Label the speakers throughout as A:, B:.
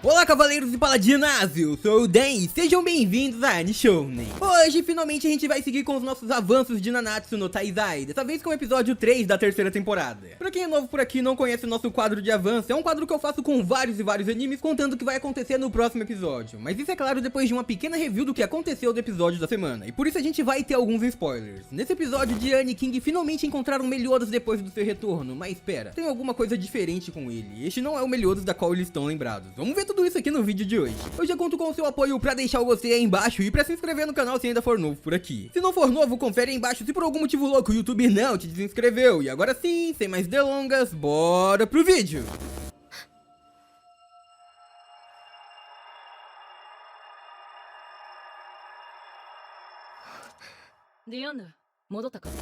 A: Olá, cavaleiros e paladinas, eu sou o Dan e sejam bem-vindos a Nishounen. Hoje, finalmente, a gente vai seguir com os nossos avanços de Nanatsu no Taizai, dessa vez com o episódio 3 da terceira temporada. Pra quem é novo por aqui e não conhece o nosso quadro de avanço, é um quadro que eu faço com vários animes, contando o que vai acontecer no próximo episódio. Mas isso é claro depois de uma pequena review do que aconteceu do episódio da semana, e por isso a gente vai ter alguns spoilers. Nesse episódio, Diane e King finalmente encontraram Meliodas depois do seu retorno, mas espera, tem alguma coisa diferente com ele. Este não é o Meliodas da qual eles estão lembrados. Vamos ver tudo isso aqui no vídeo de hoje. Eu já conto com o seu apoio pra deixar o gostei aí embaixo e pra se inscrever no canal se ainda for novo por aqui. Se não for novo, confere aí embaixo se por algum motivo louco o YouTube não te desinscreveu. E agora sim, sem mais delongas, bora pro vídeo!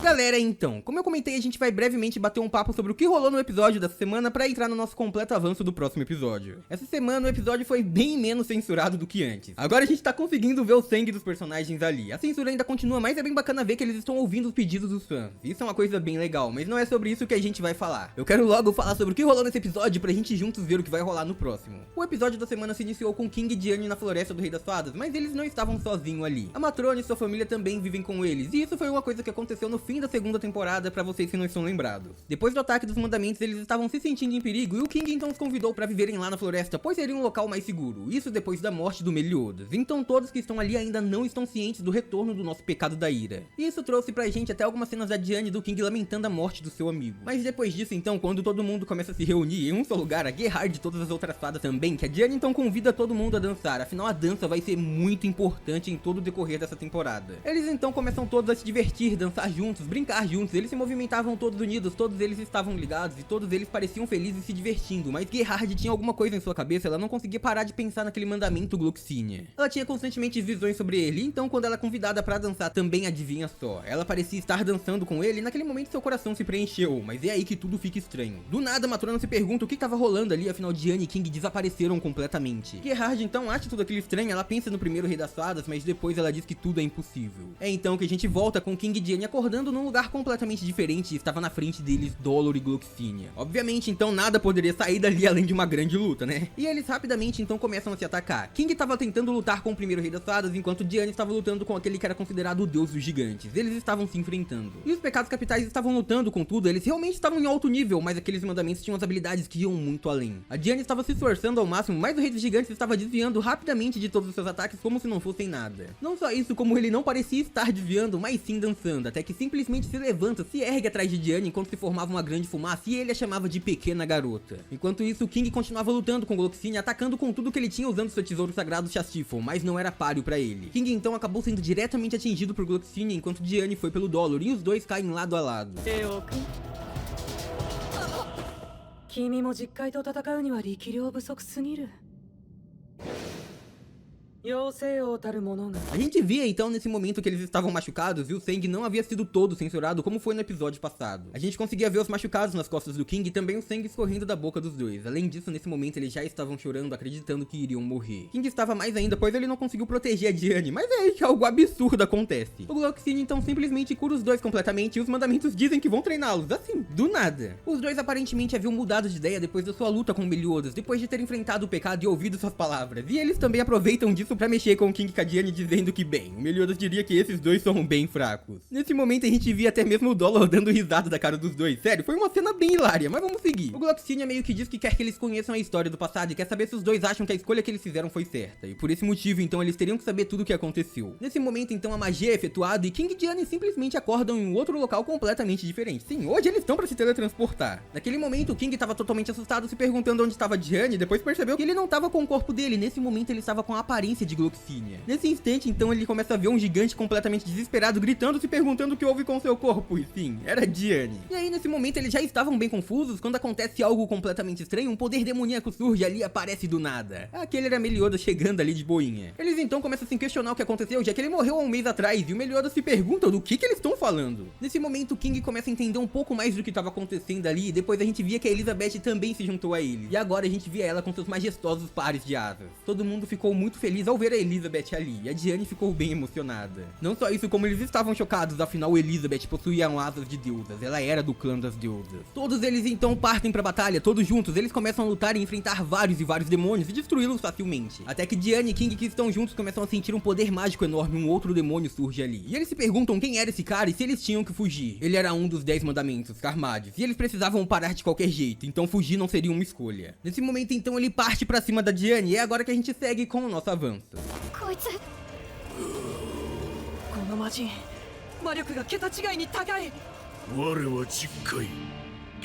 A: Galera, então, como eu comentei, a gente vai brevemente bater um papo sobre o que rolou no episódio dessa semana pra entrar no nosso completo avanço do próximo episódio. Essa semana o episódio foi bem menos censurado do que antes. Agora a gente tá conseguindo ver o sangue dos personagens ali. A censura ainda continua, mas é bem bacana ver que eles estão ouvindo os pedidos dos fãs. Isso é uma coisa bem legal, mas não é sobre isso que a gente vai falar. Eu quero logo falar sobre o que rolou nesse episódio pra gente juntos ver o que vai rolar no próximo. O episódio da semana se iniciou com King e Diane na floresta do Rei das Fadas, mas eles não estavam sozinhos ali. A Matrona e sua família também vivem com eles, e isso foi uma coisa que aconteceu no fim da segunda temporada pra vocês que não estão lembrados. Depois do ataque dos mandamentos, eles estavam se sentindo em perigo e o King então os convidou pra viverem lá na floresta, pois seria um local mais seguro. Isso depois da morte do Meliodas. Então todos que estão ali ainda não estão cientes do retorno do nosso pecado da ira. E isso trouxe pra gente até algumas cenas da Diane e do King lamentando a morte do seu amigo. Mas depois disso então, quando todo mundo começa a se reunir em um só lugar, a guerrear de todas as outras fadas também, que a Diane então convida todo mundo a dançar. Afinal a dança vai ser muito importante em todo o decorrer dessa temporada. Eles então começam todos a se divertir, dançar juntos, brincar juntos, eles se movimentavam todos unidos, todos eles estavam ligados e todos eles pareciam felizes e se divertindo, mas Gerhard tinha alguma coisa em sua cabeça, ela não conseguia parar de pensar naquele mandamento Gloxinia. Ela tinha constantemente visões sobre ele, então quando ela é convidada pra dançar também adivinha só, ela parecia estar dançando com ele e naquele momento seu coração se preencheu, mas é aí que tudo fica estranho. Do nada, Matrona se pergunta o que estava rolando ali, afinal Diane e King desapareceram completamente. Gerhard então acha tudo aquilo estranho, ela pensa no primeiro Rei das Fadas, mas depois ela diz que tudo é impossível. É então que a gente volta com King e Diane acordando num lugar completamente diferente e estava na frente deles Dolor e Gloxinia. Obviamente, então nada poderia sair dali além de uma grande luta, né? E eles rapidamente então começam a se atacar. King estava tentando lutar com o primeiro Rei das Fadas, enquanto Diane estava lutando com aquele que era considerado o deus dos gigantes. Eles estavam se enfrentando. E os pecados capitais estavam lutando com tudo, eles realmente estavam em alto nível, mas aqueles mandamentos tinham as habilidades que iam muito além. A Diane estava se esforçando ao máximo, mas o Rei dos Gigantes estava desviando rapidamente de todos os seus ataques como se não fossem nada. Não só isso, como ele não parecia estar desviando, mas sim dançando, até que simplesmente se levanta, se ergue atrás de Diane enquanto se formava uma grande fumaça e ele a chamava de pequena garota. Enquanto isso, King continuava lutando com Gloxinia, atacando com tudo que ele tinha usando seu tesouro sagrado Chastifon, mas não era páreo pra ele. King então acabou sendo diretamente atingido por Gloxinia enquanto Diane foi pelo Dolor e os dois caem lado a lado.
B: 君も実界と戦うには力量不足すぎる。妖精王たる者が
A: A gente via então nesse momento que eles estavam machucados e o sangue não havia sido todo censurado como foi no episódio passado. A gente conseguia ver os machucados nas costas do King e também o sangue escorrendo da boca dos dois. Além disso, nesse momento eles já estavam chorando, acreditando que iriam morrer. King estava mais ainda, pois ele não conseguiu proteger a Diane, mas é aí que algo absurdo acontece. O Gloxinia então simplesmente cura os dois completamente e os mandamentos dizem que vão treiná-los, assim, do nada. Os dois aparentemente haviam mudado de ideia depois da sua luta com Meliodas, depois de ter enfrentado o pecado e ouvido suas palavras. E eles também aproveitam disso pra mexer com o King e a Diane, dizendo que, bem, o Meliodas diria que esses dois são bem fracos. Nesse momento a gente via até mesmo o Dolor dando risada da cara dos dois. Sério, foi uma cena bem hilária, mas vamos seguir. O Gloxinia meio que diz que quer que eles conheçam a história do passado e quer saber se os dois acham que a escolha que eles fizeram foi certa. E por esse motivo, então, eles teriam que saber tudo o que aconteceu. Nesse momento, então, a magia é efetuada e King e Diane simplesmente acordam em um outro local completamente diferente. Sim, hoje eles estão pra se teletransportar. Naquele momento, o King estava totalmente assustado, se perguntando onde estava Diane, e depois percebeu que ele não estava com o corpo dele. Nesse momento, ele estava com a aparência de Gloxinia. Nesse instante, então, ele começa a ver um gigante completamente desesperado, gritando, se perguntando o que houve com seu corpo. E sim, era Diane. E aí, nesse momento, eles já estavam bem confusos, quando acontece algo completamente estranho, um poder demoníaco surge ali e aparece do nada. Aquele era Meliodas chegando ali de boinha. Eles então começam a se questionar o que aconteceu, já que ele morreu há um mês atrás, e o Meliodas se pergunta do que eles estão falando. Nesse momento, o King começa a entender um pouco mais do que estava acontecendo ali, e depois a gente via que a Elizabeth também se juntou a ele. E agora a gente via ela com seus majestosos pares de asas. Todo mundo ficou muito feliz deles ao ver a Elizabeth ali, e a Diane ficou bem emocionada. Não só isso, como eles estavam chocados, afinal Elizabeth possuía asas de deusas, ela era do clã das deusas. Todos eles então partem pra batalha, todos juntos, eles começam a lutar e enfrentar vários e vários demônios e destruí-los facilmente. Até que Diane e King, que estão juntos, começam a sentir um poder mágico enorme, um outro demônio surge ali. E eles se perguntam quem era esse cara e se eles tinham que fugir. Ele era um dos 10 mandamentos, Carmades, e eles precisavam parar de qualquer jeito, então fugir não seria uma escolha. Nesse momento então ele parte pra cima da Diane e é agora que a gente segue com o nosso avanço.
B: こいつこの魔人魔力が桁違いに高い
C: 我は実戒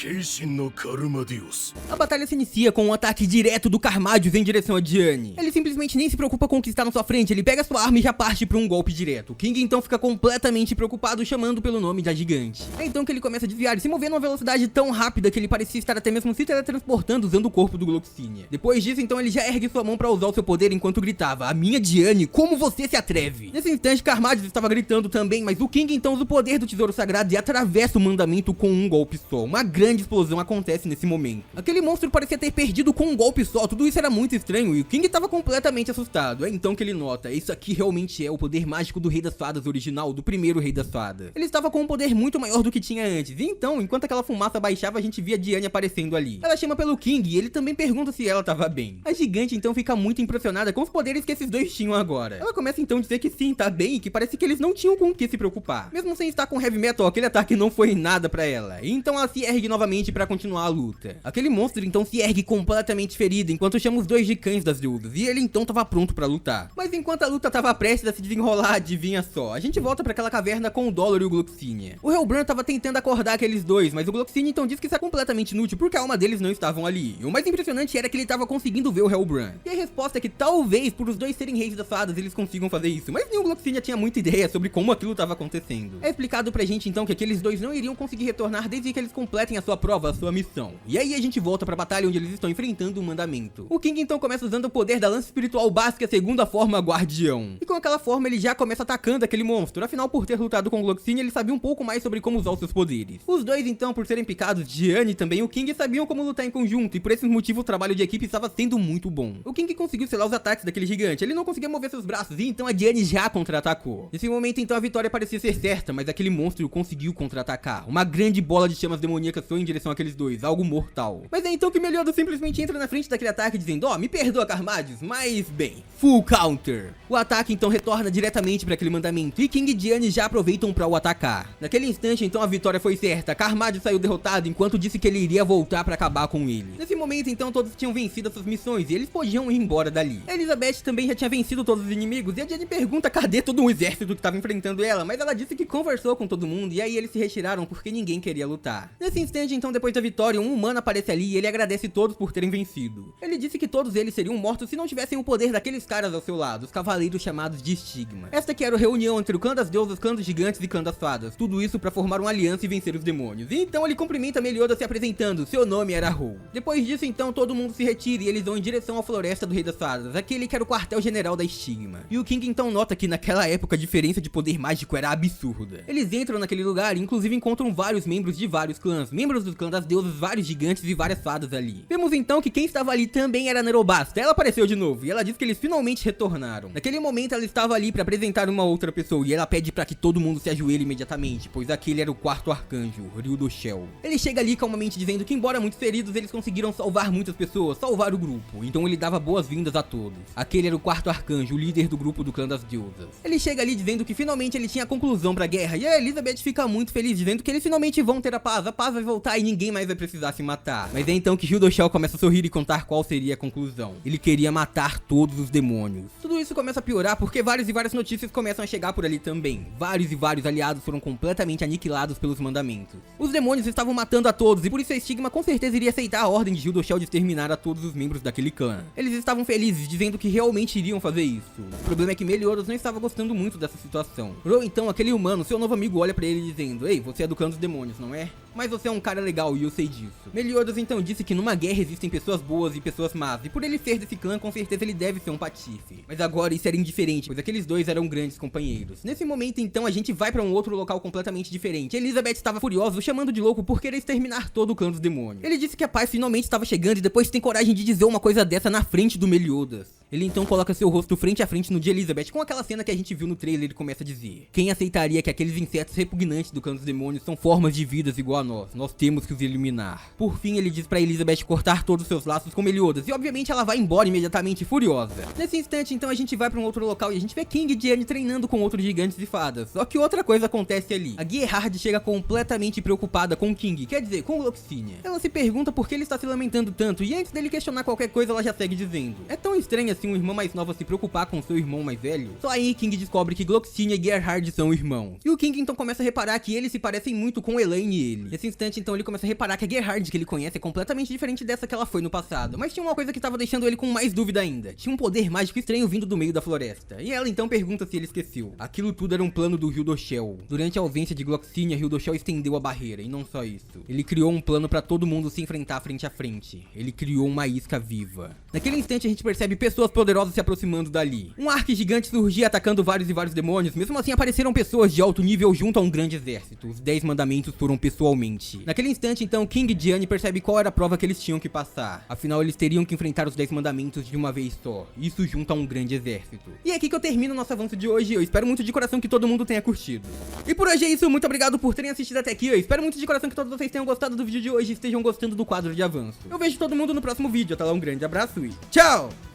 C: 軽心のカルマディオス
A: A batalha se inicia com um ataque direto do Carmadius em direção a Diane. Ele simplesmente nem se preocupa com o que está na sua frente, ele pega sua arma e já parte para um golpe direto. King então fica completamente preocupado, chamando pelo nome da gigante. É então que ele começa a desviar e se mover numa velocidade tão rápida que ele parecia estar até mesmo se teletransportando usando o corpo do Gloxinia. Depois disso então ele já ergue sua mão para usar o seu poder enquanto gritava: "A minha Diane, como você se atreve?" Nesse instante Carmadius estava gritando também, mas o King então usa o poder do tesouro sagrado e atravessa o mandamento com um golpe só. Uma grande explosão acontece nesse momento. Aquele monstro parecia ter perdido com um golpe só, tudo isso era muito estranho e o King estava completamente assustado. É então que ele nota: isso aqui realmente é o poder mágico do Rei das Fadas original, do primeiro Rei das Fadas. Ele estava com um poder muito maior do que tinha antes, e então, enquanto aquela fumaça baixava, a gente via Diane aparecendo ali. Ela chama pelo King e ele também pergunta se ela estava bem. A gigante então fica muito impressionada com os poderes que esses dois tinham agora. Ela começa então a dizer que sim, tá bem, e que parece que eles não tinham com o que se preocupar. Mesmo sem estar com heavy metal, aquele ataque não foi nada pra ela. E então ela se ergue novamente pra continuar a luta. Aquele monstro então se ergue completamente ferido, enquanto chama os dois de cães das deusas, e ele então tava pronto pra lutar. Mas enquanto a luta tava prestes a se desenrolar, adivinha só, a gente volta pra aquela caverna com o Dolor e o Gloxinia. O Hellbrand tava tentando acordar aqueles dois, mas o Gloxinia então disse que isso é completamente inútil porque a alma deles não estavam ali. E o mais impressionante era que ele tava conseguindo ver o Hellbrand. E a resposta é que talvez por os dois serem reis das fadas eles consigam fazer isso, mas nem o Gloxinia tinha muita ideia sobre como aquilo tava acontecendo. É explicado pra gente então que aqueles dois não iriam conseguir retornar desde que eles completem a sua prova, a sua missão. E aí a gente volta pra batalha onde eles estão enfrentando o mandamento. O King então começa usando o poder da lança espiritual básica, segunda forma guardião. E com aquela forma ele já começa atacando aquele monstro, afinal por ter lutado com o Gloxinia ele sabia um pouco mais sobre como usar os seus poderes. Os dois então, por serem picados, Diane e também o King sabiam como lutar em conjunto, e por esse motivo o trabalho de equipe estava sendo muito bom. O King conseguiu selar os ataques daquele gigante, ele não conseguia mover seus braços, e então a Diane já contra-atacou. Nesse momento então a vitória parecia ser certa, mas aquele monstro conseguiu contra-atacar. Uma grande bola de chamas demoníacas foi em direção àqueles dois, algo mortal. Mas é então que Meliodas simplesmente entra na frente daquele ataque dizendo: "Ó, me perdoa, Carmadius, mas bem, full counter." O ataque então retorna diretamente para aquele mandamento e King e Diane já aproveitam para o atacar. Naquele instante então a vitória foi certa, Carmadius saiu derrotado enquanto disse que ele iria voltar para acabar com ele. Nesse momento então todos tinham vencido as suas missões e eles podiam ir embora dali. A Elizabeth também já tinha vencido todos os inimigos e a Diane pergunta cadê todo o exército que estava enfrentando ela, mas ela disse que conversou com todo mundo e aí eles se retiraram porque ninguém queria lutar. Nesse instante então, depois da vitória, um humano aparece ali e ele agradece todos por terem vencido. Ele disse que todos eles seriam mortos se não tivessem o poder daqueles caras ao seu lado, os cavaleiros chamados de Estigma. Esta que era a reunião entre o clã das deusas, clã dos gigantes e clã das fadas, tudo isso pra formar uma aliança e vencer os demônios. E então ele cumprimenta Meliodas se apresentando, seu nome era Hou. Depois disso então todo mundo se retira e eles vão em direção à floresta do Rei das Fadas, aquele que era o quartel-general da Estigma. E o King então nota que naquela época a diferença de poder mágico era absurda. Eles entram naquele lugar e inclusive encontram vários membros de vários clãs, membros do clã das deusas, vários gigantes e várias fadas ali. Vemos então que quem estava ali também era Nerobasta. Ela apareceu de novo e ela diz que eles finalmente retornaram. Naquele momento ela estava ali para apresentar uma outra pessoa e ela pede para que todo mundo se ajoelhe imediatamente, pois aquele era o quarto arcanjo, Ryudoshel. Ele chega ali calmamente dizendo que embora muitos feridos eles conseguiram salvar muitas pessoas, salvar o grupo, então ele dava boas-vindas a todos. Aquele era o quarto arcanjo, o líder do grupo do clã das deusas. Ele chega ali dizendo que finalmente ele tinha a conclusão para a guerra e a Elizabeth fica muito feliz dizendo que eles finalmente vão ter a paz vai voltar e ninguém mais vai precisar se matar. Mas é então que Ryudoshel começa a sorrir e contar qual seria a conclusão. Ele queria matar todos os demônios. Tudo isso começa a piorar porque várias e várias notícias começam a chegar por ali também. Vários e vários aliados foram completamente aniquilados pelos mandamentos. Os demônios estavam matando a todos e por isso a Estigma com certeza iria aceitar a ordem de Ryudoshel de exterminar a todos os membros daquele clã. Eles estavam felizes dizendo que realmente iriam fazer isso. O problema é que Meliodas não estava gostando muito dessa situação. Ro, então, aquele humano, seu novo amigo, olha pra ele dizendo: "Ei, você é do clã dos demônios, não é? Mas você é um cara legal e eu sei disso." Meliodas então disse que numa guerra existem pessoas boas e pessoas más, e por ele ser desse clã, com certeza ele deve ser um patife. Mas agora isso era indiferente, pois aqueles dois eram grandes companheiros. Nesse momento então a gente vai pra um outro local completamente diferente. Elizabeth estava furiosa, o chamando de louco por querer exterminar todo o clã dos demônios. Ele disse que a paz finalmente estava chegando e depois tem coragem de dizer uma coisa dessa na frente do Meliodas. Ele então coloca seu rosto frente a frente no de Elizabeth, com aquela cena que a gente viu no trailer e começa a dizer: quem aceitaria que aqueles insetos repugnantes do clã dos demônios são formas de vidas igual a nós temos que os eliminar. Por fim, ele diz pra Elizabeth cortar todos seus laços com Meliodas, e obviamente ela vai embora imediatamente furiosa. Nesse instante, então, a gente vai pra um outro local e a gente vê King e Diane treinando com outros gigantes e fadas. Só que outra coisa acontece ali. A Gerhardt chega completamente preocupada com King, quer dizer, com Gloxinia. Ela se pergunta por que ele está se lamentando tanto, e antes dele questionar qualquer coisa, ela já segue dizendo: é tão estranho assim um irmão mais novo se preocupar com seu irmão mais velho? Só aí King descobre que Gloxinia e Gerhardt são irmãos. E o King então começa a reparar que eles se parecem muito com Elaine e ele. Nesse instante, então, ele começa a reparar que a Gerhardt que ele conhece é completamente diferente dessa que ela foi no passado. Mas tinha uma coisa que tava deixando ele com mais dúvida ainda. Tinha um poder mágico estranho vindo do meio da floresta. E ela então pergunta se ele esqueceu. Aquilo tudo era um plano do Hildoshel. Durante a ausência de Gloxinia, Hildoshel estendeu a barreira. E não só isso. Ele criou um plano pra todo mundo se enfrentar frente a frente. Ele criou uma isca viva. Naquele instante a gente percebe pessoas poderosas se aproximando dali. Um arco gigante surgia atacando vários e vários demônios. Mesmo assim apareceram pessoas de alto nível junto a um grande exército. Os 10 mandamentos foram pessoalmente. Naquele instante então King e Diane percebem qual era a prova que eles tinham que passar. Afinal eles teriam que enfrentar os 10 mandamentos de uma vez só. Isso junto a um grande exército. E é aqui que eu termino o nosso avanço de hoje. Eu espero muito de coração que todo mundo tenha curtido. E por hoje é isso. Muito obrigado por terem assistido até aqui. Eu espero muito de coração que todos vocês tenham gostado do vídeo de hoje e estejam gostando do quadro de avanço. Eu vejo todo mundo no próximo vídeo. Até lá, um grande abraço e tchau!